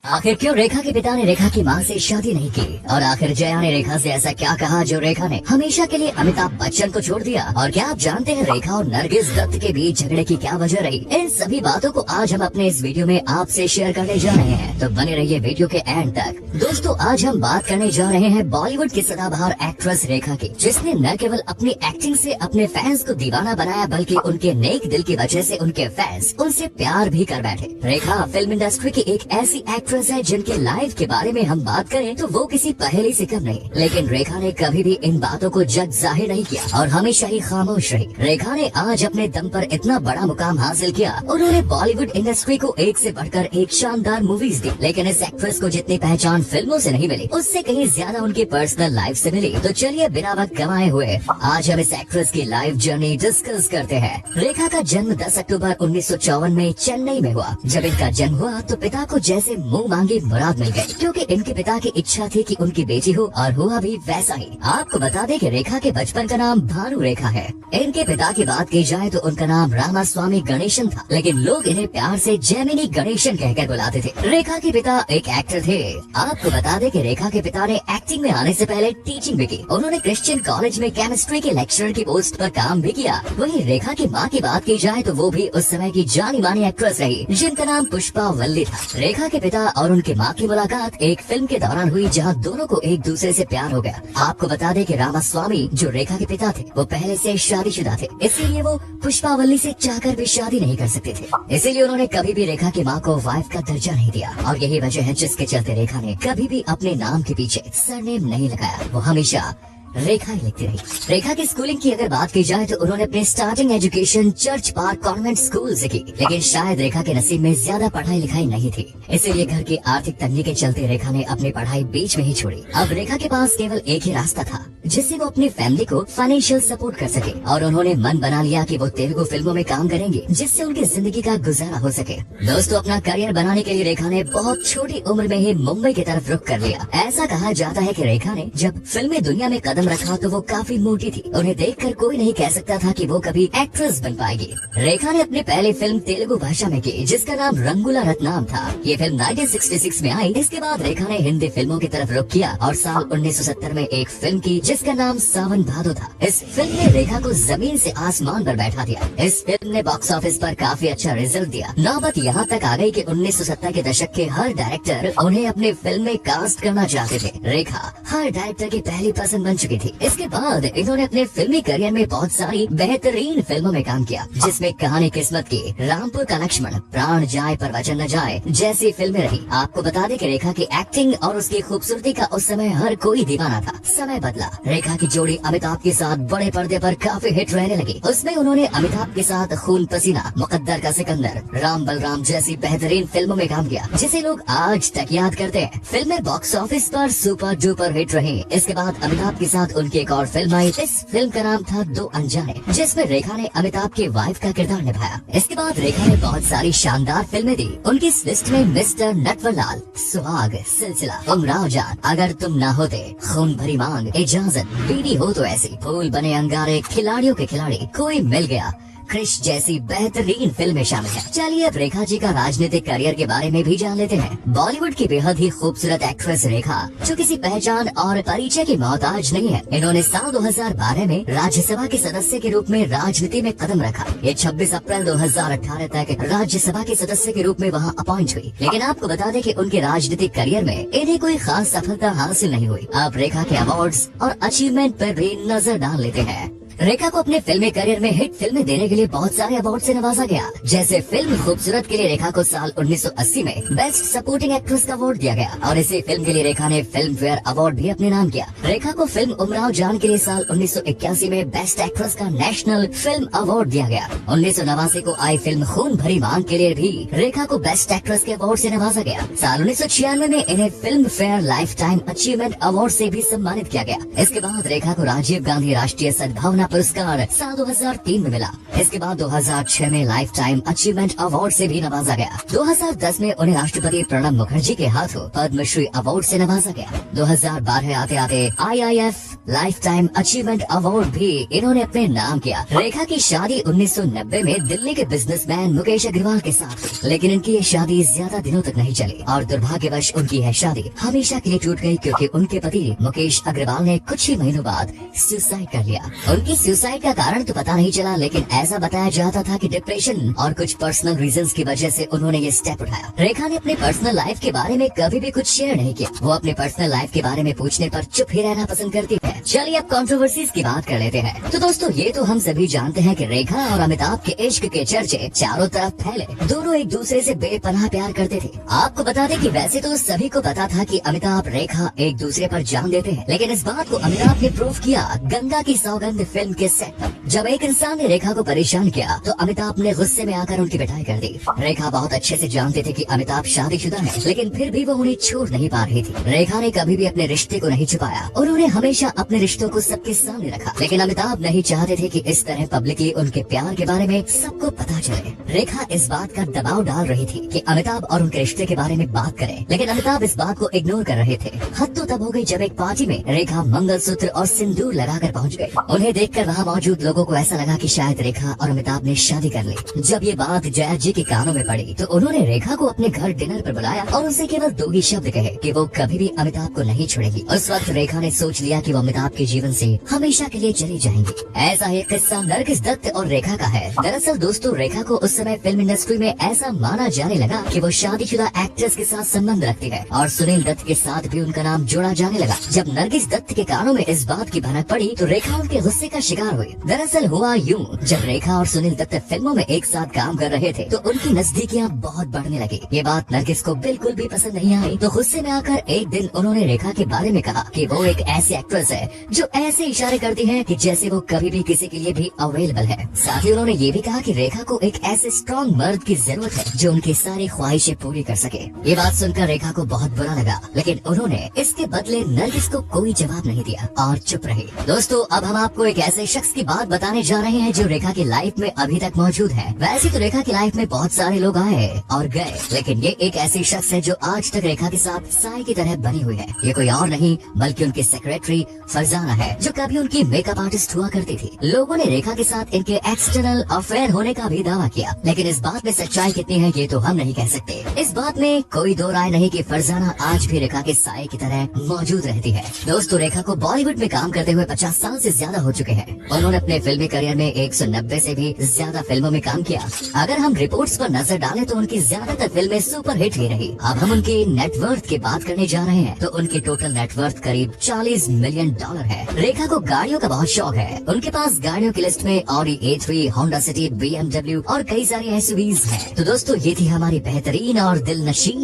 आखिर क्यों रेखा के पिता ने रेखा की मां से शादी नहीं की, और आखिर जया ने रेखा से ऐसा क्या कहा जो रेखा ने हमेशा के लिए अमिताभ बच्चन को छोड़ दिया, और क्या आप जानते हैं रेखा और नरगिस दत्त के बीच झगड़े की क्या वजह रही। इन सभी बातों को आज हम अपने इस वीडियो में आपसे शेयर करने जा रहे हैं, तो बने रहिए वीडियो के एंड तक। दोस्तों, आज हम बात करने जा रहे हैं बॉलीवुड की सदाबहार एक्ट्रेस रेखा की, जिसने न केवल अपनी एक्टिंग से अपने फैंस को दीवाना बनाया, बल्कि उनके नेक दिल की वजह से उनके फैंस उनसे प्यार भी कर बैठे। रेखा फिल्म इंडस्ट्री की एक ऐसी एक्ट्रेस है जिनके लाइफ के बारे में हम बात करें तो वो किसी पहेली से कम नहीं, लेकिन रेखा ने कभी भी इन बातों को जग जाहिर नहीं किया और हमेशा ही खामोश रही। रेखा ने आज अपने दम पर इतना बड़ा मुकाम हासिल किया। उन्होंने बॉलीवुड इंडस्ट्री को एक से बढ़कर एक शानदार मूवीज दी, लेकिन इस एक्ट्रेस को जितनी पहचान फिल्मों से नहीं मिली, उससे कहीं ज्यादा उनकी पर्सनल लाइफ से मिली। तो चलिए बिना वक्त गंवाए हुए आज हम इस एक्ट्रेस की लाइफ जर्नी डिस्कस करते हैं। रेखा का जन्म 10 अक्टूबर 1954 में चेन्नई में हुआ। जब इनका जन्म हुआ तो पिता को जैसे मुंह मांगी मुराद मिल गई, क्योंकि इनके पिता की इच्छा थी कि उनकी बेटी हो, और हुआ भी वैसा ही। आपको बता दें कि रेखा के बचपन का नाम भानु रेखा है। इनके पिता की बात की जाए तो उनका नाम रामास्वामी गणेशन था, लेकिन लोग इन्हें प्यार से जैमिनी गणेशन कहकर बुलाते थे। रेखा के पिता एक एक्टर थे। आपको बता दें कि रेखा के पिता ने एक्टिंग में आने से पहले टीचिंग भी की। उन्होंने क्रिश्चियन कॉलेज में केमिस्ट्री के लेक्चरर की पोस्ट पर काम भी किया। वहीं रेखा की माँ की बात की जाए तो वो भी उस समय की जानी मानी एक्ट्रेस रही, जिनका नाम पुष्पा वल्ली था। रेखा के पिता और उनके माँ की मुलाकात एक फिल्म के दौरान हुई, जहाँ दोनों को एक दूसरे से प्यार हो गया। आपको बता दें कि रामास्वामी जो रेखा के पिता थे वो पहले से शादीशुदा थे, इसीलिए वो पुष्पा वल्ली से चाहकर भी शादी नहीं कर सकते थे। इसीलिए उन्होंने कभी भी रेखा की माँ को वाइफ का दर्जा नहीं दिया, और यही वजह है जिसके चलते रेखा ने कभी भी अपने नाम के पीछे सरनेम नहीं लगाया। वो हमेशा रेखा ही लिखती रही। रेखा की स्कूलिंग की अगर बात की जाए तो उन्होंने अपनी starting education church park convent school से की, लेकिन शायद रेखा के नसीब में ज्यादा पढ़ाई लिखाई नहीं थी, इसीलिए घर की आर्थिक तंगी के चलते रेखा ने अपनी पढ़ाई बीच में ही छोड़ी। अब रेखा के पास केवल एक ही रास्ता था जिससे वो अपनी फैमिली को फाइनेंशियल सपोर्ट कर सके, और उन्होंने मन बना लिया कि वो तेलुगु फिल्मों में काम करेंगे, जिससे उनकी जिंदगी का गुजारा हो सके। दोस्तों, अपना करियर बनाने के लिए रेखा ने बहुत छोटी उम्र में ही मुंबई की तरफ रुख कर लिया। ऐसा कहा जाता है कि रेखा ने जब फिल्मी दुनिया में कदम रखा तो वो काफी मोटी थी। उन्हें देखकर कोई नहीं कह सकता था कि वो कभी एक्ट्रेस बन पाएगी। रेखा ने अपनी पहली फिल्म तेलुगु भाषा में की, जिसका नाम रंगुला रत्नाम था। ये फिल्म 1966 में आई। इसके बाद रेखा ने हिंदी फिल्मों की तरफ रुख किया और साल 1970 में एक फिल्म की जिसका नाम सावन भादो था। इस फिल्म ने रेखा को जमीन से आसमान पर बैठा दिया। इस फिल्म ने बॉक्स ऑफिस पर काफी अच्छा रिजल्ट दिया। नौबत यहाँ तक आ गई कि 1970 के दशक के हर डायरेक्टर उन्हें अपनी फिल्म में कास्ट करना चाहते थे। रेखा हर डायरेक्टर की पहली पसंद बन चुकी थी। इसके बाद इन्होंने अपने फिल्मी करियर में बहुत सारी बेहतरीन फिल्मों में काम किया, जिसमें कहानी किस्मत की, रामपुर का लक्ष्मण, प्राण जाए पर वचन न जाए जैसी फिल्में रही। आपको बता दें कि रेखा की एक्टिंग और उसकी खूबसूरती का उस समय हर कोई दीवाना था। समय बदला, रेखा की जोड़ी अमिताभ के साथ बड़े पर्दे पर काफी हिट रहने लगी। उसमें उन्होंने अमिताभ के साथ खून पसीना, मुकद्दर का सिकंदर, राम बलराम जैसी बेहतरीन फिल्मों में काम किया, जिसे लोग आज तक याद करते हैं। फिल्में बॉक्स ऑफिस पर सुपर डुपर हिट रही। इसके बाद अमिताभ के साथ उनकी एक और फिल्म आई। इस फिल्म का नाम था दो अनजाने, जिसमें रेखा ने अमिताभ के वाइफ का किरदार निभाया। इसके बाद रेखा ने बहुत सारी शानदार फिल्में दी। उनकी इस लिस्ट में मिस्टर नटवरलाल, सुहाग, सिलसिला, उमराव जान, अगर तुम ना होते, खून भरी मांग, इजाजत, बीड़ी हो तो ऐसी, फूल बने अंगारे, खिलाड़ियों के खिलाड़ी, कोई मिल गया, क्रिश जैसी बेहतरीन फिल्में शामिल हैं। चलिए अब रेखा जी का राजनीतिक करियर के बारे में भी जान लेते हैं। बॉलीवुड की बेहद ही खूबसूरत एक्ट्रेस रेखा, जो किसी पहचान और परिचय की मोहताज नहीं है, इन्होंने साल 2012 में राज्यसभा के सदस्य के रूप में राजनीति में कदम रखा। ये 26 अप्रैल 2018 तक राज्यसभा के सदस्य के रूप में वहाँ अपॉइंट हुई। लेकिन आपको बता दें कि उनके राजनीतिक करियर में इन्हें कोई खास सफलता हासिल नहीं हुई। आप रेखा के अवार्ड्स और अचीवमेंट पर भी नजर डाल लेते हैं। रेखा को अपने फिल्मी करियर में हिट फिल्में देने के लिए बहुत सारे अवार्ड से नवाजा गया। जैसे फिल्म खूबसूरत के लिए रेखा को साल 1980 में बेस्ट सपोर्टिंग एक्ट्रेस का अवार्ड दिया गया, और इसी फिल्म के लिए रेखा ने फिल्म फेयर अवार्ड भी अपने नाम किया। रेखा को फिल्म उमराव जान के लिए साल 1981 में बेस्ट एक्ट्रेस का नेशनल फिल्म अवार्ड दिया गया। 1989 को आई फिल्म खून भरी मांग के लिए भी रेखा को बेस्ट एक्ट्रेस के अवार्ड से नवाजा गया। साल 1996 में इन्हें film fair life time achievement award से भी सम्मानित किया गया। इसके बाद रेखा को राजीव गांधी राष्ट्रीय सद्भावना पुरस्कार साल 2003 में मिला। इसके बाद 2006 में लाइफ टाइम अचीवमेंट अवार्ड से भी नवाजा गया। 2010 में उन्हें राष्ट्रपति प्रणब मुखर्जी के हाथों पद्मश्री अवार्ड से नवाजा गया। 2012 आते आते IIF life time achievement award भी इन्होंने अपने नाम किया। रेखा की शादी 1990 में दिल्ली के बिजनेसमैन मुकेश अग्रवाल के साथ हुई, लेकिन इनकी ये शादी ज्यादा दिनों तक नहीं चली और दुर्भाग्यवश उनकी यह शादी हमेशा के लिए टूट गई, क्योंकि उनके पति मुकेश अग्रवाल ने कुछ ही महीनों बाद सुसाइड कर लिया। उनकी सुसाइड का कारण तो पता नहीं चला, लेकिन ऐसा बताया जाता था कि डिप्रेशन और कुछ पर्सनल रीजंस की वजह से उन्होंने ये स्टेप उठाया। रेखा ने अपने पर्सनल लाइफ के बारे में कभी भी कुछ शेयर नहीं किया। वो अपने पर्सनल लाइफ के बारे में पूछने पर चुप ही रहना पसंद करती है। चलिए अब कंट्रोवर्सीज की बात कर लेते हैं। तो दोस्तों ये तो हम सभी जानते हैं कि रेखा और अमिताभ के इश्क के चर्चे चारों तरफ फैले। दोनों एक दूसरे से बेपनाह प्यार करते थे। आपको बता दें कि वैसे तो सभी को पता था कि अमिताभ रेखा एक दूसरे पर जान देते हैं, लेकिन इस बात को अमिताभ ने प्रूव किया गंगा की सौगंध फिल्म के सेट पर। जब एक इंसान ने रेखा को परेशान किया तो अमिताभ ने गुस्से में आकर उनकी पिटाई कर दी। रेखा बहुत अच्छे से जानते थे कि अमिताभ शादीशुदा है, लेकिन फिर भी वो उन्हें छोड़ नहीं पा रही थी। रेखा ने कभी भी अपने रिश्ते को नहीं छुपाया। उन्होंने हमेशा अपने रिश्तों को सबके सामने रखा, लेकिन अमिताभ नहीं चाहते थे कि इस तरह पब्लिकली उनके प्यार के बारे में सबको पता चले। रेखा इस बात का दबाव डाल रही थी कि अमिताभ और उनके रिश्ते के बारे में बात करें, लेकिन अमिताभ इस बात को इग्नोर कर रहे थे। हद तो तब हो गई जब एक पार्टी में रेखा मंगलसूत्र और सिंदूर लगाकर पहुंच गई। उन्हें देखकर वहां मौजूद लोगों को ऐसा लगा कि शायद रेखा और अमिताभ ने शादी कर ली। जब ये बात जया जी के कानों में पड़ी तो उन्होंने रेखा को अपने घर डिनर पर बुलाया और उनसे केवल दो ही शब्द कहे कि वो कभी भी अमिताभ को नहीं छोड़ेगी। उस वक्त रेखा ने सोच लिया कि वो अमिताभ के जीवन से हमेशा के लिए चली जाएंगी। ऐसा ही किस्सा नरगिस दत्त और रेखा का है। दरअसल दोस्तों रेखा को उस समय फिल्म इंडस्ट्री में ऐसा माना जाने लगा कि वो शादीशुदा एक्ट्रेस के साथ संबंध रखती है और सुनील दत्त के साथ भी उनका नाम जोड़ा जाने लगा। जब नरगिस दत्त के कानों में इस बात की भनक पड़ी तो रेखा उनके गुस्से का शिकार हुई। दरअसल हुआ यूं, जब रेखा और सुनील दत्त फिल्मों में एक साथ काम कर रहे थे तो उनकी नजदीकियां बहुत बढ़ने लगी। ये बात नरगिस को बिल्कुल भी पसंद नहीं आई, तो गुस्से में आकर एक दिन उन्होंने रेखा के बारे में कहा कि वो एक ऐसी एक्ट्रेस है जो ऐसे इशारे करती है कि जैसे वो कभी भी किसी के लिए भी अवेलेबल है। साथ ही उन्होंने ये भी कहा कि रेखा को एक ऐसे स्ट्रॉन्ग मर्द की जरूरत है जो उनकी सारी ख्वाहिशें पूरी कर सके। ये बात सुनकर रेखा को बहुत बुरा लगा, लेकिन उन्होंने इसके बदले नरगिस को कोई जवाब नहीं दिया और चुप रही। दोस्तों अब हम आपको एक ऐसे शख्स की बात बताने जा रहे हैं जो रेखा की लाइफ में अभी तक मौजूद है। वैसे तो रेखा की लाइफ में बहुत सारे लोग आए और गए, लेकिन ये एक ऐसी शख्स है जो आज तक रेखा के साथ साई की तरह बनी हुई है। ये कोई और नहीं बल्कि उनकी सेक्रेटरी फरजाना है, जो कभी उनकी मेकअप आर्टिस्ट हुआ करती थी। लोगों ने रेखा के साथ इनके एक्सटर्नल अफेयर होने का भी दावा किया, लेकिन इस बात में सच्चाई कितनी है ये तो हम नहीं कह सकते। इस बात में कोई दो राय नहीं कि फरजाना आज भी रेखा के साए की तरह मौजूद रहती है। दोस्तों रेखा को बॉलीवुड में काम करते हुए 50 साल से ज्यादा हो चुके हैं। उन्होंने अपने फिल्मी करियर में 190 से भी ज्यादा फिल्मों में काम किया। अगर हम रिपोर्ट्स पर नजर डालें तो उनकी ज्यादातर फिल्में सुपर हिट ही रही। अब हम उनकी नेटवर्थ की बात करने जा रहे हैं तो उनकी टोटल नेटवर्थ करीब $40 मिलियन है। रेखा को गाड़ियों का बहुत शौक है। उनके पास गाड़ियों की लिस्ट में Audi A3, Honda city, BMW और कई सारी SUVs हैं। तो दोस्तों ये थी हमारी बेहतरीन और दिलनशीन